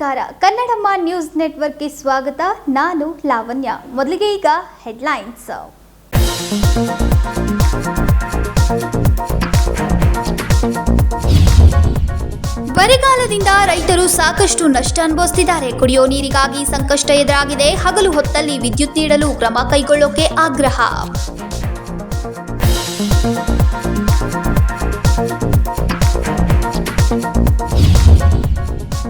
ನಮಸ್ಕಾರ. ಕನ್ನಡಮ್ಮ ನ್ಯೂಸ್ ನೆಟ್ವರ್ಕ್ಗೆ ಸ್ವಾಗತ. ನಾನು ಲಾವಣ್ಯ. ಮೊದಲಿಗೆ ಈಗ ಹೆಡ್ಲೈನ್ಸ್. ಬರಗಾಲದಿಂದ ರೈತರು ಸಾಕಷ್ಟು ನಷ್ಟ ಅನುಭವಿಸುತ್ತಿದ್ದಾರೆ. ಕುಡಿಯೋ ನೀರಿಗಾಗಿ ಸಂಕಷ್ಟ ಎದುರಾಗಿದೆ. ಹಗಲು ಹೊತ್ತಲ್ಲಿ ವಿದ್ಯುತ್ ನೀಡಲು ಕ್ರಮ ಕೈಗೊಳ್ಳೋಕೆ ಆಗ್ರಹ.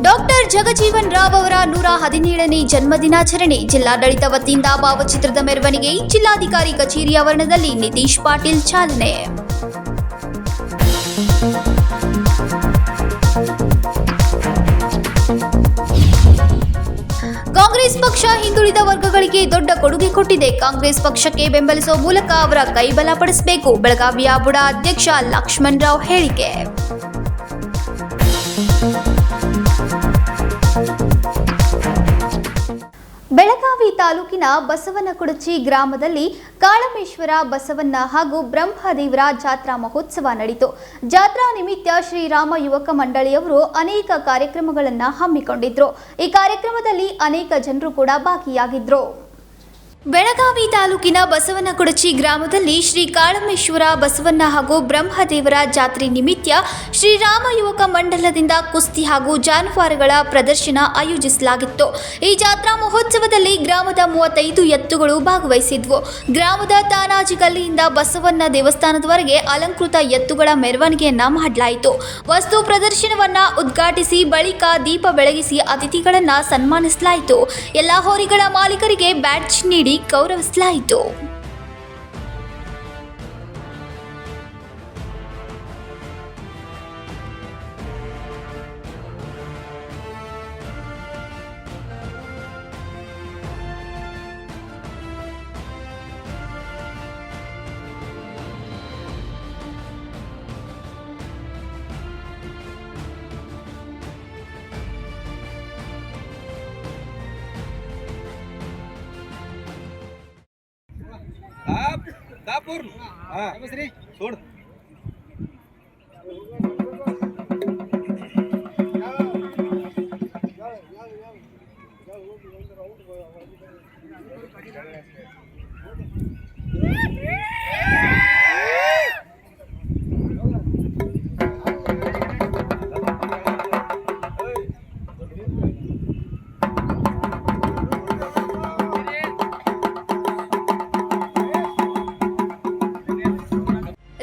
ಡಾಕ್ಟರ್ ಜಗಜೀವನ್ ರಾವ್ ಅವರ 117ನೇ ಜನ್ಮದಿನಾಚರಣೆ. ಜಿಲ್ಲಾಡಳಿತ ವತಿಯಿಂದ ಭಾವಚಿತ್ರದ ಮೆರವಣಿಗೆ. ಜಿಲ್ಲಾಧಿಕಾರಿ ಕಚೇರಿ ಆವರಣದಲ್ಲಿ ನಿತೀಶ್ ಪಾಟೀಲ್ ಚಾಲನೆ. ಕಾಂಗ್ರೆಸ್ ಪಕ್ಷ ಹಿಂದುಳಿದ ವರ್ಗಗಳಿಗೆ ದೊಡ್ಡ ಕೊಡುಗೆ ಕೊಟ್ಟಿದೆ. ಕಾಂಗ್ರೆಸ್ ಪಕ್ಷಕ್ಕೆ ಬೆಂಬಲಿಸುವ ಮೂಲಕ ಅವರ ಕೈ ಬಲಪಡಿಸಬೇಕು. ಬೆಳಗಾವಿಯ ಬುಡ ಅಧ್ಯಕ್ಷ ಲಕ್ಷ್ಮಣ್ ರಾವ್ ಹೇಳಿಕೆ. ಬೆಳಗಾವಿ ತಾಲೂಕಿನ ಬಸವನಕುಡಚಿ ಗ್ರಾಮದಲ್ಲಿ ಕಾಳಮೇಶ್ವರ ಬಸವಣ್ಣ ಹಾಗೂ ಬ್ರಹ್ಮದೇವರ ಜಾತ್ರಾ ಮಹೋತ್ಸವ ನಡೆಯಿತು. ಜಾತ್ರಾ ನಿಮಿತ್ತ ಶ್ರೀರಾಮ ಯುವಕ ಮಂಡಳಿಯವರು ಅನೇಕ ಕಾರ್ಯಕ್ರಮಗಳನ್ನು ಹಮ್ಮಿಕೊಂಡಿದ್ರು. ಈ ಕಾರ್ಯಕ್ರಮದಲ್ಲಿ ಅನೇಕ ಜನರು ಕೂಡ ಭಾಗಿಯಾಗಿದ್ರು. ಬೆಳಗಾವಿ ತಾಲೂಕಿನ ಬಸವನಕುಡಚಿ ಗ್ರಾಮದಲ್ಲಿ ಶ್ರೀ ಕಾಳಮೇಶ್ವರ ಬಸವಣ್ಣ ಹಾಗೂ ಬ್ರಹ್ಮದೇವರ ಜಾತ್ರೆ ನಿಮಿತ್ತ ಶ್ರೀರಾಮ ಯುವಕ ಮಂಡಲದಿಂದ ಕುಸ್ತಿ ಹಾಗೂ ಜಾನುವಾರುಗಳ ಪ್ರದರ್ಶನ ಆಯೋಜಿಸಲಾಗಿತ್ತು. ಈ ಜಾತ್ರಾ ಮಹೋತ್ಸವದಲ್ಲಿ ಗ್ರಾಮದ 35 ಎತ್ತುಗಳು ಭಾಗವಹಿಸಿದ್ವು. ಗ್ರಾಮದ ತಾನಾಜಿ ಗಲ್ಲಿಯಿಂದ ಬಸವಣ್ಣ ದೇವಸ್ಥಾನದವರೆಗೆ ಅಲಂಕೃತ ಎತ್ತುಗಳ ಮೆರವಣಿಗೆಯನ್ನ ಮಾಡಲಾಯಿತು. ವಸ್ತು ಪ್ರದರ್ಶನವನ್ನ ಉದ್ಘಾಟಿಸಿ ಬಳಿಕ ದೀಪ ಬೆಳಗಿಸಿ ಅತಿಥಿಗಳನ್ನ ಸನ್ಮಾನಿಸಲಾಯಿತು. ಎಲ್ಲಾ ಹೋರಿಗಳ ಮಾಲೀಕರಿಗೆ ಬ್ಯಾಡ್ಜ್ ನೀಡಿ ಗೌರವಿಸಲಾಯಿತು. दापूर हां बसरी सोड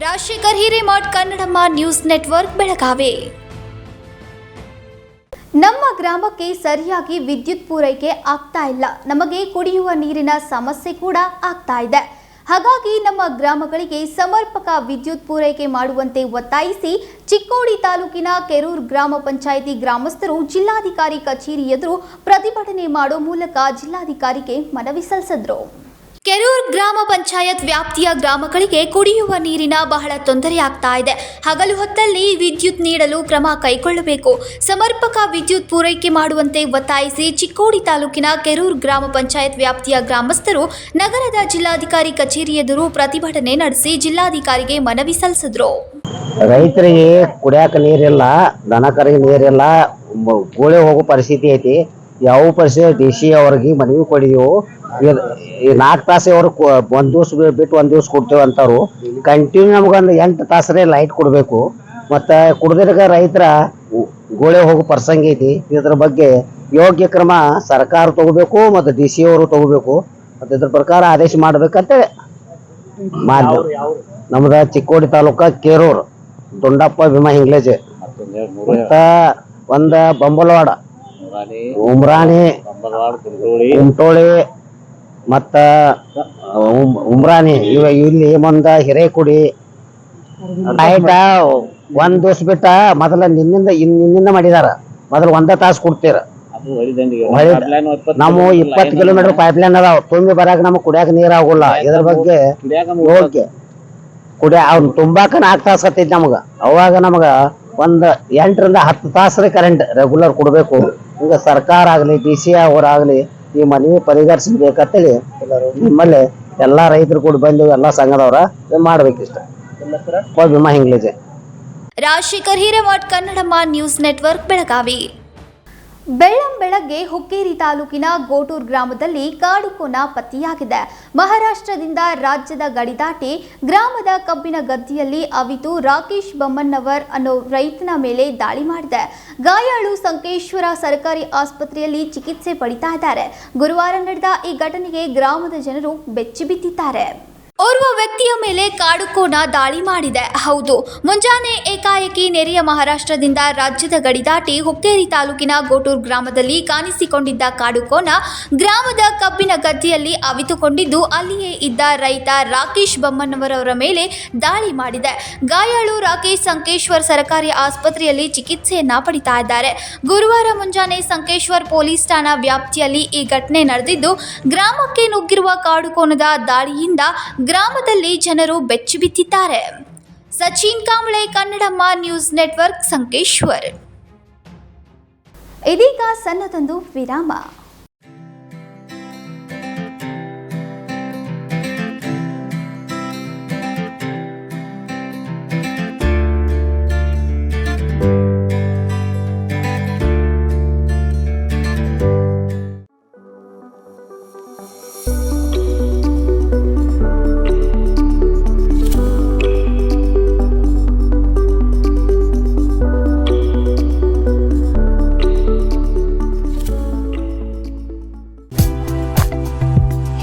ರಾಜಶೇಖರ್ ಹಿರೇಮಠ್, ಕನ್ನಡಮ್ಮ ನ್ಯೂಸ್ ನೆಟ್ವರ್ಕ್, ಬೆಳಗಾವಿ. ನಮ್ಮ ಗ್ರಾಮಕ್ಕೆ ಸರಿಯಾಗಿ ವಿದ್ಯುತ್ ಪೂರೈಕೆ ಆಗ್ತಾ ಇಲ್ಲ. ನಮಗೆ ಕುಡಿಯುವ ನೀರಿನ ಸಮಸ್ಯೆ ಕೂಡ ಆಗ್ತಾ ಇದೆ. ಹಾಗಾಗಿ ನಮ್ಮ ಗ್ರಾಮಗಳಿಗೆ ಸಮರ್ಪಕ ವಿದ್ಯುತ್ ಪೂರೈಕೆ ಮಾಡುವಂತೆ ಒತ್ತಾಯಿಸಿ ಚಿಕ್ಕೋಡಿ ತಾಲೂಕಿನ ಕೆರೂರು ಗ್ರಾಮ ಪಂಚಾಯಿತಿ ಗ್ರಾಮಸ್ಥರು ಜಿಲ್ಲಾಧಿಕಾರಿ ಕಚೇರಿ ಎದುರು ಪ್ರತಿಭಟನೆ ಮಾಡೋ ಮೂಲಕ ಜಿಲ್ಲಾಧಿಕಾರಿಗೆ ಮನವಿ ಸಲ್ಲಿಸಿದರು. ಕೆರೂರು ಗ್ರಾಮ ಪಂಚಾಯತ್ ವ್ಯಾಪ್ತಿಯ ಗ್ರಾಮಗಳಿಗೆ ಕುಡಿಯುವ ನೀರಿನ ಬಹಳ ತೊಂದರೆ ಆಗ್ತಾ ಇದೆ. ಹಗಲು ಹೊತ್ತಲ್ಲಿ ವಿದ್ಯುತ್ ನೀಡಲು ಕ್ರಮ ಕೈಗೊಳ್ಳಬೇಕು. ಸಮರ್ಪಕ ವಿದ್ಯುತ್ ಪೂರೈಕೆ ಮಾಡುವಂತೆ ಒತ್ತಾಯಿಸಿ ಚಿಕ್ಕೋಡಿ ತಾಲೂಕಿನ ಕೆರೂರು ಗ್ರಾಮ ಪಂಚಾಯತ್ ವ್ಯಾಪ್ತಿಯ ಗ್ರಾಮಸ್ಥರು ನಗರದ ಜಿಲ್ಲಾಧಿಕಾರಿ ಕಚೇರಿ ಎದುರು ಪ್ರತಿಭಟನೆ ನಡೆಸಿ ಜಿಲ್ಲಾಧಿಕಾರಿಗೆ ಮನವಿ ಸಲ್ಲಿಸಿದ್ರು. ರೈತರಿಗೆ ಕುಡಿಯಾಕ ನೀರಿಲ್ಲ, ದನಕರಿಗೆ ನೀರಿಲ್ಲ, ಗೋಳೆ ಹೋಗೋ ಪರಿಸ್ಥಿತಿ ಐತಿ. ಯಾವ ಪರಿಸ್ಥಿತಿ DC ಅವ್ರಿಗೆ ಮನವಿ ಕೊಡಿದೆವು. ಈ 4 ತಾಸು ಅವ್ರು 1 ದಿವಸ ಬಿಟ್ಟು 1 ದಿವಸ ಕೊಡ್ತೇವೆ ಅಂತಾರು. ಕಂಟಿನ್ಯೂ ನಮಗೊಂದು 8 ತಾಸರೇ ಲೈಟ್ ಕೊಡಬೇಕು. ಮತ್ತು ಕುಡ್ದಿರ್ಗ ರೈತರ ಗೋಳೆ ಹೋಗೋ ಪ್ರಸಂಗ ಐತಿ. ಇದ್ರ ಬಗ್ಗೆ ಯೋಗ್ಯ ಕ್ರಮ ಸರ್ಕಾರ ತಗೋಬೇಕು ಮತ್ತು DC ಅವರು ತಗೋಬೇಕು. ಮತ್ತು ಇದ್ರ ಪ್ರಕಾರ ಆದೇಶ ಮಾಡ್ಬೇಕಂತ ಮಾಡಿದ್ರು. ನಮ್ದು ಚಿಕ್ಕೋಡಿ ತಾಲೂಕ ಕೇರೂರು ದುಂಡಪ್ಪ ಭೀಮಾ ಹಿಂಗ್ಲೇಜ್ ಮತ್ತು ಒಂದು ಬಂಬಲವಾಡ, ಉಮ್ರಾಣಿ, ಕುಮಟೋಳಿ ಮತ್ತು ಉಮ್ರಾಣಿ ಇಲ್ಲಿ ಮುಂದೆ ಹಿರೇಕುಡಿ ಲೈಟ್ 1 ದಿವಸ ಬಿಟ್ಟ ಮೊದಲ ನಿನ್ನಿಂದ ಮಾಡಿದಾರ. ಮೊದಲು 1 ತಾಸು ಕೊಡ್ತೀರ. ನಾವು 20 ಕಿಲೋಮೀಟರ್ ಪೈಪ್ಲೈನ್ ಅದಾವ. ತುಂಬಿ ಬರಾಕ ನಮಗೆ ಕುಡಿಯಾಕ ನೀರು ಆಗೋಲ್ಲ. ಇದ್ರ ಬಗ್ಗೆ ಯೋಗ್ಯ ಅವ್ನು ತುಂಬಾಕ 4 ತಾಸು ಹತ್ತೈತಿ ನಮಗ. ಅವಾಗ ನಮಗ ಒಂದು 8 ರಿಂದ 10 ತಾಸರೇ ಕರೆಂಟ್ ರೆಗ್ಯುಲರ್ ಕೊಡಬೇಕು. ಈಗ ಸರ್ಕಾರ ಆಗಲಿ DC ಅವರಾಗಲಿ ಈ ಮನವಿ ಪರಿಹರಿಸಬೇಕಂತೇಳಿ ನಿಮ್ಮಲ್ಲಿ ಎಲ್ಲಾ ರೈತರು ಕೂಡ ಬಂದು ಎಲ್ಲಾ ಸಂಘದವ್ರ ಮಾಡ್ಬೇಕಿಷ್ಟ. ಭೀಮಾ ಹಿಂಗ್ಲೇಜ್. Rajashekhar Hiremath, Kannadamma news network, Belagavi. ಬೆಳ್ಳಂಬೆಳಗ್ಗೆ ಹುಕ್ಕೇರಿ ತಾಲೂಕಿನ ಗೋಟೂರ್ ಗ್ರಾಮದಲ್ಲಿ ಕಾಡುಕೋನ ಪತ್ತೆಯಾಗಿದೆ. ಮಹಾರಾಷ್ಟ್ರದಿಂದ ರಾಜ್ಯದ ಗಡಿ ದಾಟಿ ಗ್ರಾಮದ ಕಬ್ಬಿನ ಗದ್ದೆಯಲ್ಲಿ ಅವಿತು ರಾಕೇಶ್ ಬೊಮ್ಮನ್ನವರ್ ಅನ್ನೋ ರೈತನ ಮೇಲೆ ದಾಳಿ ಮಾಡಿದೆ. ಗಾಯಾಳು ಸಂಕೇಶ್ವರ ಸರ್ಕಾರಿ ಆಸ್ಪತ್ರೆಯಲ್ಲಿ ಚಿಕಿತ್ಸೆ ಪಡಿತಾ ಇದ್ದಾರೆ. ಗುರುವಾರ ನಡೆದ ಈ ಘಟನೆಗೆ ಗ್ರಾಮದ ಜನರು ಬೆಚ್ಚಿಬಿದ್ದಿದ್ದಾರೆ. ಓರ್ವ ವ್ಯಕ್ತಿಯ ಮೇಲೆ ಕಾಡುಕೋನ ದಾಳಿ ಮಾಡಿದೆ. ಹೌದು, ಮುಂಜಾನೆ ಏಕಾಏಕಿ ನೆರೆಯ ಮಹಾರಾಷ್ಟ್ರದಿಂದ ರಾಜ್ಯದ ಗಡಿ ದಾಟಿ ಹುಕ್ಕೇರಿ ತಾಲೂಕಿನ ಗೋಟೂರ್ ಗ್ರಾಮದಲ್ಲಿ ಕಾಣಿಸಿಕೊಂಡಿದ್ದ ಕಾಡುಕೋನ ಗ್ರಾಮದ ಕಬ್ಬಿನ ಗದ್ದೆಯಲ್ಲಿ ಅವಿತುಕೊಂಡಿದ್ದು ಅಲ್ಲಿಯೇ ಇದ್ದ ರೈತ ರಾಕೇಶ್ ಬೊಮ್ಮನ್ನವರವರ ಮೇಲೆ ದಾಳಿ ಮಾಡಿದೆ. ಗಾಯಾಳು ರಾಕೇಶ್ ಸಂಕೇಶ್ವರ್ ಸರ್ಕಾರಿ ಆಸ್ಪತ್ರೆಯಲ್ಲಿ ಚಿಕಿತ್ಸೆಯನ್ನ ಪಡಿತಾ ಇದ್ದಾರೆ. ಗುರುವಾರ ಮುಂಜಾನೆ ಸಂಕೇಶ್ವರ್ ಪೊಲೀಸ್ ಠಾಣಾ ವ್ಯಾಪ್ತಿಯಲ್ಲಿ ಈ ಘಟನೆ ನಡೆದಿದ್ದು, ಗ್ರಾಮಕ್ಕೆ ನುಗ್ಗಿರುವ ಕಾಡುಕೋನದ ದಾಳಿಯಿಂದ ಗ್ರಾಮದಲ್ಲಿ ಜನರು ಬೆಚ್ಚಿಬಿದ್ದಿದ್ದಾರೆ. Sachin Kamble, Kannadamma news network, Sankeshwar. ಇದೀಗ ಸಣ್ಣದೊಂದು ವಿರಾಮ.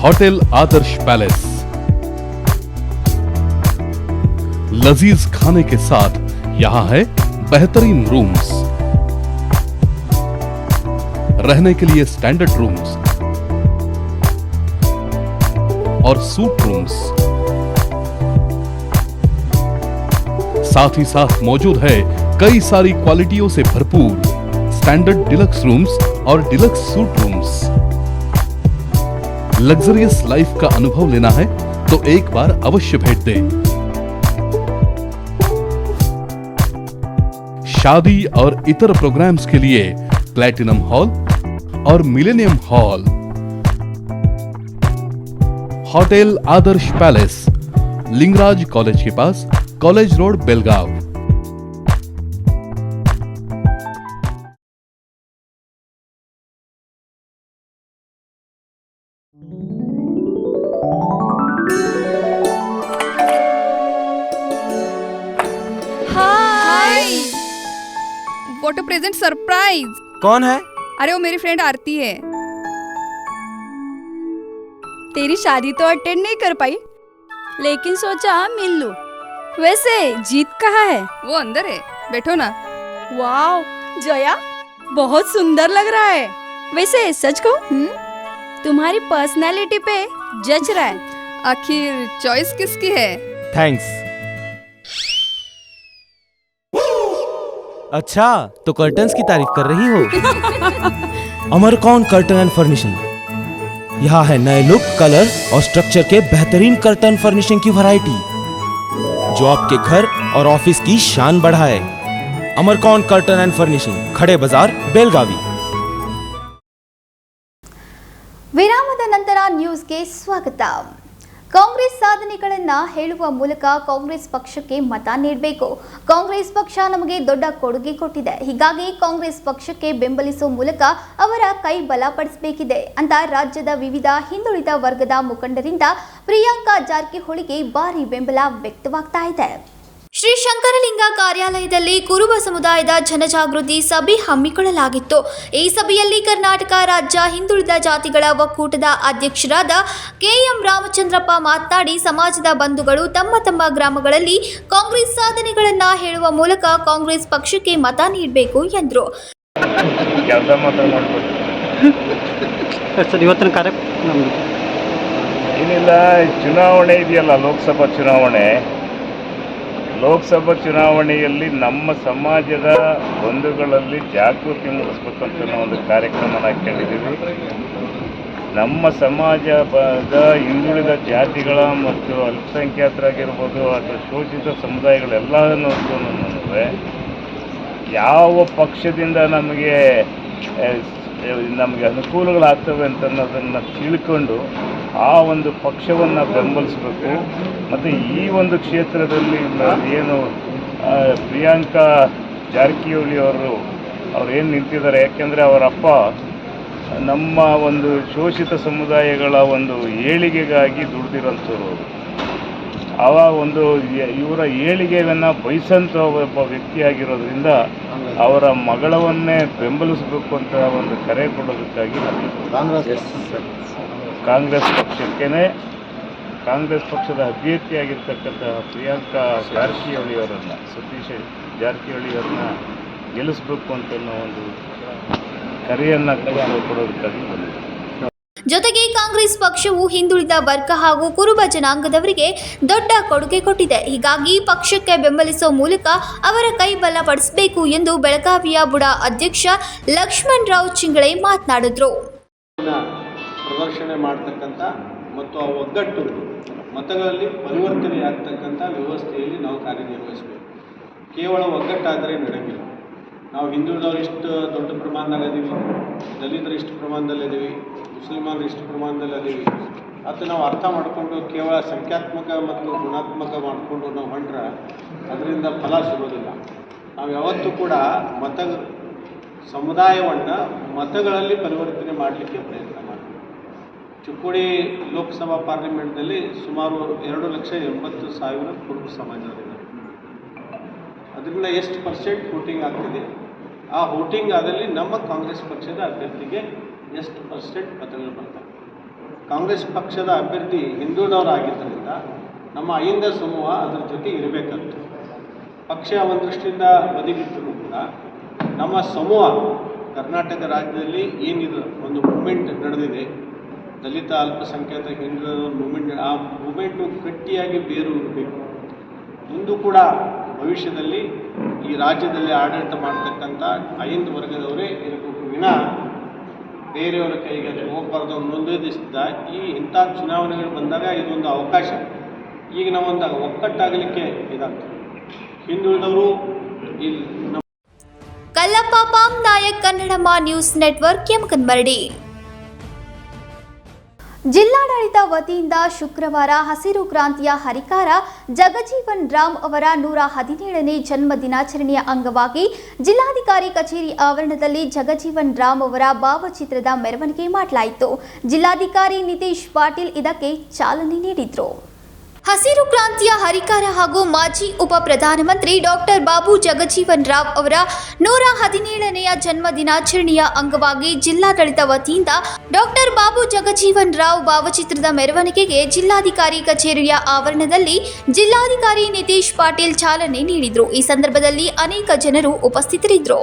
होटल आदर्श पैलेस लजीज खाने के साथ यहाँ है बेहतरीन रूम्स, रहने के लिए स्टैंडर्ड रूम्स और सूट रूम्स, साथ ही साथ मौजूद है कई सारी क्वालिटियों से भरपूर स्टैंडर्ड डिलक्स रूम्स और deluxe suit rooms. Luxurious life का अनुभव लेना है तो एक बार अवश्य भेंट दें। शादी और इतर प्रोग्राम्स के लिए प्लैटिनम हॉल और millennium hall. Hotel Adarsh palace, Lingaraj college के पास, college road, Belgaum. What a present surprise. कौन है? अरे वो मेरी फ्रेंड आरती है। तेरी शादी तो अटेंड नहीं कर पाई, लेकिन सोचा मिल लूं। वैसे जीत कहाँ है? वो अंदर है, बैठो ना। वाओ जया, बहुत सुंदर लग रहा है। वैसे सच कहूं, तुम्हारी पर्सनालिटी पे जज रहा है। आखिर चॉइस किसकी है? थैंक्स। अच्छा, तो कर्टन्स की तारीफ कर रही हो? अमरकौन कर्टन एंड फर्निशिंग। यहाँ है नए लुक, कलर और स्ट्रक्चर के बेहतरीन कर्टन फर्निशिंग की वैरायटी जो आपके घर और ऑफिस की शान बढ़ाए। अमरकौन कर्टन एंड फर्निशिंग, खड़े बाजार, बेलगावी। ವಿರಾಮದ ನಂತರ ನ್ಯೂಸ್ಗೆ ಸ್ವಾಗತ. ಕಾಂಗ್ರೆಸ್ ಸಾಧನೆಗಳನ್ನು ಹೇಳುವ ಮೂಲಕ ಕಾಂಗ್ರೆಸ್ ಪಕ್ಷಕ್ಕೆ ಮತ ನೀಡಬೇಕು. ಕಾಂಗ್ರೆಸ್ ಪಕ್ಷ ನಮಗೆ ದೊಡ್ಡ ಕೊಡುಗೆ ಕೊಟ್ಟಿದೆ, ಹೀಗಾಗಿ ಕಾಂಗ್ರೆಸ್ ಪಕ್ಷಕ್ಕೆ ಬೆಂಬಲಿಸುವ ಮೂಲಕ ಅವರ ಕೈ ಬಲಪಡಿಸಬೇಕಿದೆ ಅಂತ ರಾಜ್ಯದ ವಿವಿಧ ಹಿಂದುಳಿದ ವರ್ಗದ ಮುಖಂಡರಿಂದ ಪ್ರಿಯಾಂಕಾ ಜಾರಕಿಹೊಳಿಗೆ ಭಾರಿ ಬೆಂಬಲ ವ್ಯಕ್ತವಾಗ್ತಾ ಇದೆ. ಶ್ರೀ ಶಂಕರಲಿಂಗ ಕಾರ್ಯಾಲಯದಲ್ಲಿ ಕುರುಬ ಸಮುದಾಯದ ಜನಜಾಗೃತಿ ಸಭೆ ಹಮ್ಮಿಕೊಳ್ಳಲಾಗಿತ್ತು. ಈ ಸಭೆಯಲ್ಲಿ ಕರ್ನಾಟಕ ರಾಜ್ಯ ಹಿಂದುಳಿದ ಜಾತಿಗಳ ಒಕ್ಕೂಟದ ಅಧ್ಯಕ್ಷರಾದ ಕೆಎಂ ರಾಮಚಂದ್ರಪ್ಪ ಮಾತನಾಡಿ, ಸಮಾಜದ ಬಂಧುಗಳು ತಮ್ಮ ತಮ್ಮ ಗ್ರಾಮಗಳಲ್ಲಿ ಕಾಂಗ್ರೆಸ್ ಸಾಧನೆಗಳನ್ನು ಹೇಳುವ ಮೂಲಕ ಕಾಂಗ್ರೆಸ್ ಪಕ್ಷಕ್ಕೆ ಮತ ನೀಡಬೇಕು ಎಂದರು. ಇವತ್ತಿನ ಕಾರ್ಯಕ್ರಮ ಏನಿಲ್ಲ, ಚುನಾವಣೆ ಇದೆಯಲ್ಲ, ಲೋಕಸಭಾ ಚುನಾವಣೆ. ಲೋಕಸಭಾ ಚುನಾವಣೆಯಲ್ಲಿ ನಮ್ಮ ಸಮಾಜದ ಬಂಧುಗಳಲ್ಲಿ ಜಾಗೃತಿ ಮೂಡಿಸ್ಬೇಕಂತ ನಾವು ಒಂದು ಕಾರ್ಯಕ್ರಮನ ಕೇಳಿದ್ದೀವಿ. ನಮ್ಮ ಸಮಾಜದ ಹಿಂದುಳಿದ ಜಾತಿಗಳ ಮತ್ತು ಅಲ್ಪಸಂಖ್ಯಾತರಾಗಿರ್ಬೋದು ಅಥವಾ ಶೋಷಿತ ಸಮುದಾಯಗಳೆಲ್ಲನೂ ಯಾವ ಪಕ್ಷದಿಂದ ನಮಗೆ ಅನುಕೂಲಗಳಾಗ್ತವೆ ಅಂತ ಅನ್ನೋದನ್ನು ತಿಳ್ಕೊಂಡು ಆ ಒಂದು ಪಕ್ಷವನ್ನು ಬೆಂಬಲಿಸಬೇಕು. ಮತ್ತು ಈ ಒಂದು ಕ್ಷೇತ್ರದಲ್ಲಿ ಏನು ಪ್ರಿಯಾಂಕಾ ಜಾರಕಿಹೊಳಿ ಅವರು ಅವ್ರೇನು ನಿಂತಿದ್ದಾರೆ. ಯಾಕೆಂದರೆ ಅವರಪ್ಪ ನಮ್ಮ ಒಂದು ಶೋಷಿತ ಸಮುದಾಯಗಳ ಒಂದು ಏಳಿಗೆಗಾಗಿ ದುಡಿದಿರೋಂಥವ್ರು. ಅವ ಒಂದು ಇವರ ಏಳಿಗೆಯನ್ನು ಬಯಸಂಥ ಒಬ್ಬ ವ್ಯಕ್ತಿಯಾಗಿರೋದ್ರಿಂದ ಅವರ ಮಗಳವನ್ನೇ ಬೆಂಬಲಿಸಬೇಕು ಅಂತ ಒಂದು ಕರೆ ಕೊಡೋದಕ್ಕಾಗಿ ಕಾಂಗ್ರೆಸ್ ಪಕ್ಷಕ್ಕೇ ಕಾಂಗ್ರೆಸ್ ಪಕ್ಷದ ಅಭ್ಯರ್ಥಿಯಾಗಿರ್ತಕ್ಕಂಥ ಪ್ರಿಯಾಂಕಾ ಜಾರಕಿಹೊಳಿಯವರನ್ನು, ಸತೀಶ್ ಜಾರಕಿಹೊಳಿಯವರನ್ನ ಗೆಲ್ಲಿಸಬೇಕು ಅಂತ ಒಂದು ಕರೆಯನ್ನು ಕೊಡೋದಕ್ಕಾಗಿ ಬಂದಿದೆ. ಜೊತೆಗೆ ಕಾಂಗ್ರೆಸ್ ಪಕ್ಷವು ಹಿಂದುಳಿದ ವರ್ಗ ಹಾಗೂ ಕುರುಬ ಜನಾಂಗದವರಿಗೆ ದೊಡ್ಡ ಕೊಡುಗೆ ಕೊಟ್ಟಿದೆ. ಹೀಗಾಗಿ ಪಕ್ಷಕ್ಕೆ ಬೆಂಬಲಿಸುವ ಮೂಲಕ ಅವರ ಕೈ ಬಲಪಡಿಸಬೇಕು ಎಂದು ಬೆಳಗಾವಿಯ ಬುಡಾ ಅಧ್ಯಕ್ಷ ಲಕ್ಷ್ಮಣ್ ರಾವ್ ಚಿಂಗಳೆ ಮಾತನಾಡಿದರು. ಪ್ರದರ್ಶನ ಮಾಡತಕ್ಕಂಥ ಮತ್ತು ಆ ಒಗ್ಗಟ್ಟು ಮತಗಳಲ್ಲಿ ಪರಿವರ್ತನೆಯಾಗ್ತಕ್ಕಂಥ ವ್ಯವಸ್ಥೆಯಲ್ಲಿ ನಾವು ಕಾರ್ಯನಿರ್ವಹಿಸಬೇಕು. ಕೇವಲ ಒಗ್ಗಟ್ಟಾದರೆ ನಡೆಯಂಗಿಲ್ಲ. ನಾವು ಹಿಂದುಳಿದವರು ಇಷ್ಟು ದೊಡ್ಡ ಪ್ರಮಾಣದಲ್ಲಿ ಇದ್ದೀವಿ, ದಲಿತರು ಇಷ್ಟು ಪ್ರಮಾಣದಲ್ಲಿ ಇದ್ದೀವಿ, ಮುಸ್ಲಿಮರು ಇಷ್ಟು ಪ್ರಮಾಣದಲ್ಲಿ ಇದ್ದೀವಿ ಅದು ನಾವು ಅರ್ಥ ಮಾಡಿಕೊಂಡು ಕೇವಲ ಸಂಖ್ಯಾತ್ಮಕ ಮತ್ತು ಗುಣಾತ್ಮಕ ಮಾಡಿಕೊಂಡು ನಾವು ಹೊಂಟ್ರೆ ಅದರಿಂದ ಫಲ ಸಿಗೋದಿಲ್ಲ. ನಾವು ಯಾವತ್ತೂ ಕೂಡ ಸಮುದಾಯವನ್ನು ಮತಗಳಲ್ಲಿ ಪರಿವರ್ತನೆ ಮಾಡಲಿಕ್ಕೆ ಪ್ರಯತ್ನ ಮಾಡ್ತೀವಿ. ಚಿಕ್ಕೋಡಿ ಲೋಕಸಭಾ ಪಾರ್ಲಿಮೆಂಟ್ನಲ್ಲಿ ಸುಮಾರು 2,80,000 ಕುರುಬ ಸಮಾಜದವರಿದ್ದಾರೆ. ಅದರಿಂದ ಎಷ್ಟು ಪರ್ಸೆಂಟ್ ವೋಟಿಂಗ್ ಆಗ್ತಿದೆ, ಆ ವೋಟಿಂಗ್ ಆದಲ್ಲಿ ನಮ್ಮ ಕಾಂಗ್ರೆಸ್ ಪಕ್ಷದ ಅಭ್ಯರ್ಥಿಗೆ ಎಷ್ಟು ಪರ್ಸೆಂಟ್ ಮತಗಳು ಬರ್ತವೆ. ಕಾಂಗ್ರೆಸ್ ಪಕ್ಷದ ಅಭ್ಯರ್ಥಿ ಹಿಂದುಳಿದವರಾಗಿದ್ದರಿಂದ ನಮ್ಮ ಅಹಿಂದ ಸಮೂಹ ಅದರ ಜೊತೆ ಇರಬೇಕಂತ ಪಕ್ಷ ಒಂದು ದೃಷ್ಟಿಯಿಂದ ಬದಿಗಿಟ್ಟರೂ ಕೂಡ ನಮ್ಮ ಸಮೂಹ ಕರ್ನಾಟಕ ರಾಜ್ಯದಲ್ಲಿ ಏನಿದೆ ಒಂದು ಮೂಮೆಂಟ್ ನಡೆದಿದೆ, ದಲಿತ ಅಲ್ಪಸಂಖ್ಯಾತ ಹಿಂದುಳಿದ ಮೂಮೆಂಟ್, ಆ ಮೂಮೆಂಟು ಗಟ್ಟಿಯಾಗಿ ಬೇರೂರಬೇಕು. ಮುಂದೂ ಕೂಡ ಭವಿಷ್ಯದಲ್ಲಿ ಈ ರಾಜ್ಯದಲ್ಲಿ ಆಡಳಿತ ಮಾಡ್ತಕ್ಕಂಥ ಅಹಿಂದ ವರ್ಗದವರೇ ಇರಬೇಕು ವಿನ ಬೇರೆಯವರ ಕೈಗೆ ಹೋಗಬಾರ್ದು ಅನ್ನೋದಿಸಿದ ಈ ಇಂಥ ಚುನಾವಣೆಗಳು ಬಂದಾಗ ಇದೊಂದು ಅವಕಾಶ. ಈಗ ನಾವೊಂದು ಒಕ್ಕಟ್ಟಾಗಲಿಕ್ಕೆ ಇದಾಗ್ತದೆ. ಹಿಂದುಳಿದವರು ಇಲ್ಲಿ ಕಲ್ಲಪ್ಪ ಪಾಮ್ ನಾಯಕ್, ಕನ್ನಡಮ್ಮ ನ್ಯೂಸ್ ನೆಟ್ವರ್ಕ್, ಯಮಕನ್ಮರಡಿ. ಜಿಲ್ಲಾಡಳಿತ ವತಿಯಿಂದ ಶುಕ್ರವಾರ ಹಸಿರು ಕ್ರಾಂತಿಯ ಹರಿಕಾರ ಜಗಜೀವನ್ ರಾಮ್ ಅವರ 117ನೇ ಜನ್ಮ ದಿನಾಚರಣೆಯ ಅಂಗವಾಗಿ ಜಿಲ್ಲಾಧಿಕಾರಿ ಕಚೇರಿ ಆವರಣದಲ್ಲಿ ಜಗಜೀವನ್ ರಾಮ್ ಅವರ ಭಾವಚಿತ್ರದ ಮೆರವಣಿಗೆ ಮಾಡಲಾಯಿತು. ಜಿಲ್ಲಾಧಿಕಾರಿ ನಿತೀಶ್ ಪಾಟೀಲ್ ಇದಕ್ಕೆ ಚಾಲನೆ ನೀಡಿದರು. ಹಸಿರು ಕ್ರಾಂತಿಯ ಹರಿಕಾರ ಹಾಗೂ ಮಾಜಿ ಉಪ ಪ್ರಧಾನಮಂತ್ರಿ ಡಾಕ್ಟರ್ ಬಾಬು ಜಗಜೀವನ್ ರಾವ್ ಅವರ 117ನೆಯ ಜನ್ಮ ದಿನಾಚರಣೆಯ ಅಂಗವಾಗಿ ಜಿಲ್ಲಾಡಳಿತ ವತಿಯಿಂದ ಡಾಕ್ಟರ್ ಬಾಬು ಜಗಜೀವನ್ ರಾವ್ ಭಾವಚಿತ್ರದ ಮೆರವಣಿಗೆಗೆ ಜಿಲ್ಲಾಧಿಕಾರಿ ಕಚೇರಿಯ ಆವರಣದಲ್ಲಿ ಜಿಲ್ಲಾಧಿಕಾರಿ ನಿತೀಶ್ ಪಾಟೀಲ್ ಚಾಲನೆ ನೀಡಿದರು. ಈ ಸಂದರ್ಭದಲ್ಲಿ ಅನೇಕ ಜನರು ಉಪಸ್ಥಿತರಿದ್ದರು.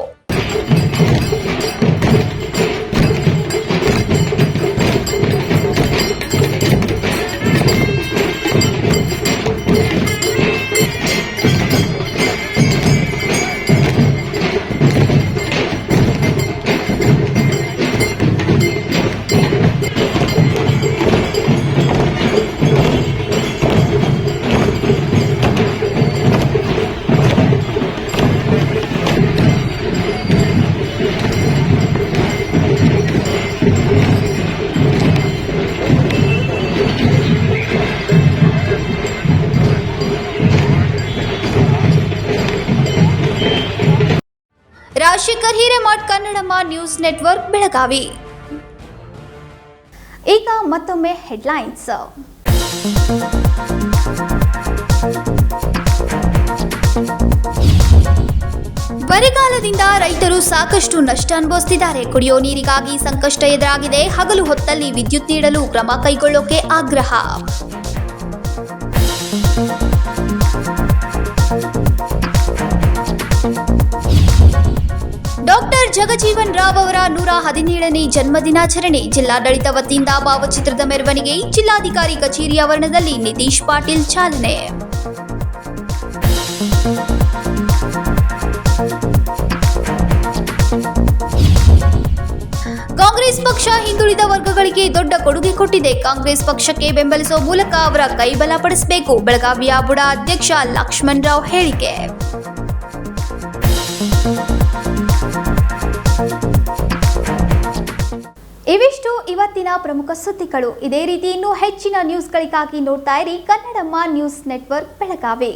Rajashekhar Hiremath, Kannadamma news network, Belagavi. ಈಗ ಮತ್ತೊಮ್ಮೆ ಹೆಡ್ಲೈನ್ಸ್. ಬರಗಾಲದಿಂದ ರೈತರು ಸಾಕಷ್ಟು ನಷ್ಟ ಅನುಭವಿಸುತ್ತಿದ್ದಾರೆ. ಕುಡಿಯೋ ನೀರಿಗಾಗಿ ಸಂಕಷ್ಟ ಎದುರಾಗಿದೆ. ಹಗಲು ಹೊತ್ತಲ್ಲಿ ವಿದ್ಯುತ್ ನೀಡಲು ಕ್ರಮ ಕೈಗೊಳ್ಳೋಕೆ ಆಗ್ರಹ. ಡಾಕ್ಟರ್ ಜಗಜೀವನ್ ರಾವ್ ಅವರ 117ನೇ ಜನ್ಮ ದಿನಾಚರಣೆ. ಜಿಲ್ಲಾಡಳಿತ ವತಿಯಿಂದ ಭಾವಚಿತ್ರದ ಮೆರವಣಿಗೆ. ಜಿಲ್ಲಾಧಿಕಾರಿ ಕಚೇರಿ ಆವರಣದಲ್ಲಿ ನಿತೀಶ್ ಪಾಟೀಲ್ ಚಾಲನೆ. ಕಾಂಗ್ರೆಸ್ ಪಕ್ಷ ಹಿಂದುಳಿದ ವರ್ಗಗಳಿಗೆ ದೊಡ್ಡ ಕೊಡುಗೆ ಕೊಟ್ಟಿದೆ. ಕಾಂಗ್ರೆಸ್ ಪಕ್ಷಕ್ಕೆ ಬೆಂಬಲಿಸುವ ಮೂಲಕ ಅವರ ಕೈ ಬಲಪಡಿಸಬೇಕು. ಬೆಳಗಾವಿಯ ಬುಡಾ ಅಧ್ಯಕ್ಷ ಲಕ್ಷ್ಮಣ್ ರಾವ್ ಹೇಳಿಕೆ. ಇವಿಷ್ಟು ಇವತ್ತಿನ ಪ್ರಮುಖ ಸುದ್ದಿಗಳು. ಇದೇ ರೀತಿ ಇನ್ನೂ ಹೆಚ್ಚಿನ ನ್ಯೂಸ್ಗಳಿಗಾಗಿ ನೋಡ್ತಾ ಇರಿ ಕನ್ನಡಮ್ಮ ನ್ಯೂಸ್ ನೆಟ್ವರ್ಕ್, ಬೆಳಗಾವಿ.